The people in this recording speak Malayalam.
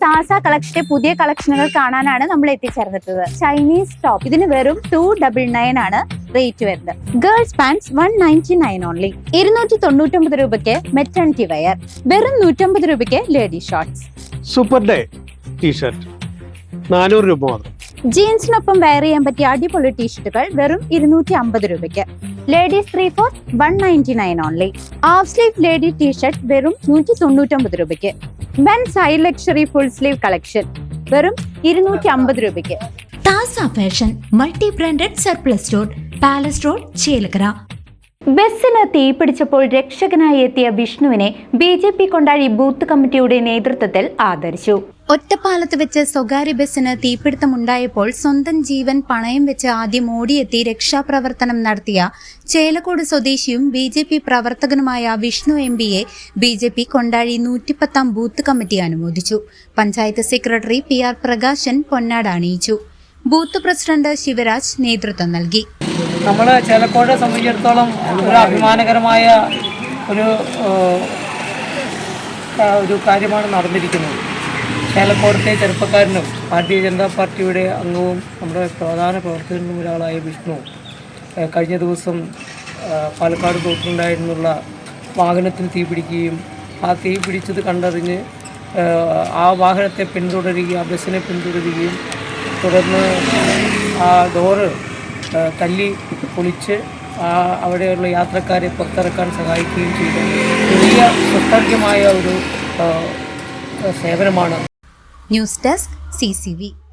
സാസ കളക്ഷന്റെ പുതിയ കളക്ഷനുകൾ കാണാനാണ് നമ്മൾ എത്തിച്ചേർന്നിട്ടുള്ളത്. ചൈനീസ് ടോപ്പ് ഇതിന് വെറും 299 ആണ് റേറ്റ് വരുന്നത്. Girls pants 199 only. 299 രൂപയ്ക്ക് മെറ്റേണിറ്റി വെയർ, വെറും 150 രൂപയ്ക്ക് lady shorts. Super day t shirt 400 രൂപ മാത്രം. ജീൻസിനൊപ്പം വെയർ ചെയ്യാൻ പറ്റിയ അടിപൊളി ടീഷർട്ടുകൾ വെറും 250 രൂപയ്ക്ക്. Ladies 3/4 199 only. Half sleeve lady T shirt വെറും 199 രൂപയ്ക്ക്. Men's high luxury full sleeve collection വെറും 250 രൂപയ്ക്ക്. താസ fashion multi branded surplus store, palace road, Chelakkara. ബസ്സിന് തീപിടിച്ചപ്പോൾ രക്ഷകനായി എത്തിയ വിഷ്ണുവിനെ BJP കൊണ്ടാഴി ബൂത്ത് കമ്മിറ്റിയുടെ നേതൃത്വത്തിൽ ആദരിച്ചു. ഒറ്റപ്പാലത്ത് വെച്ച് സ്വകാര്യ ബസ്സിന് തീപിടുത്തമുണ്ടായപ്പോൾ സ്വന്തം ജീവൻ പണയം വെച്ച് ആദ്യം ഓടിയെത്തി രക്ഷാപ്രവർത്തനം നടത്തിയ ചേലക്കോട് സ്വദേശിയും BJP പ്രവർത്തകനുമായ വിഷ്ണു MPയെ BJP കൊണ്ടാഴി 110 ബൂത്ത് കമ്മിറ്റി അനുമോദിച്ചു. പഞ്ചായത്ത് സെക്രട്ടറി PR പ്രകാശൻ പൊന്നാട അണിയിച്ചു. ബൂത്ത് പ്രസിഡന്റ് ശിവരാജ് നേതൃത്വം നൽകി. നമ്മൾ ചേലക്കോടിനെ സംബന്ധിച്ചിടത്തോളം ഒരു അഭിമാനകരമായ ഒരു കാര്യമാണ് നടന്നിരിക്കുന്നത്. ചേലക്കോടത്തെ ചെറുപ്പക്കാരനും ഭാരതീയ ജനതാ പാർട്ടിയുടെ അംഗവും നമ്മുടെ പ്രധാന പ്രവർത്തകനും ഒരാളായ വിഷ്ണു കഴിഞ്ഞ ദിവസം പാലക്കാട് തോട്ടിലുണ്ടായിരുന്നുള്ള വാഹനത്തിൽ തീപിടിക്കുകയും ആ തീ പിടിച്ചത് കണ്ടറിഞ്ഞ് ആ വാഹനത്തെ പിന്തുടരുകയും ആ ബസ്സിനെ പിന്തുടരുകയും തുടർന്ന് ആ ഡോറ് തല്ലി പൊളിച്ച് അവിടെയുള്ള യാത്രക്കാരെ പുറത്തിറക്കാൻ സഹായിക്കുകയും ചെയ്തു. വലിയ സുസ്ഥിരമായ ഒരു സേവനമാണ്. News desk CCV.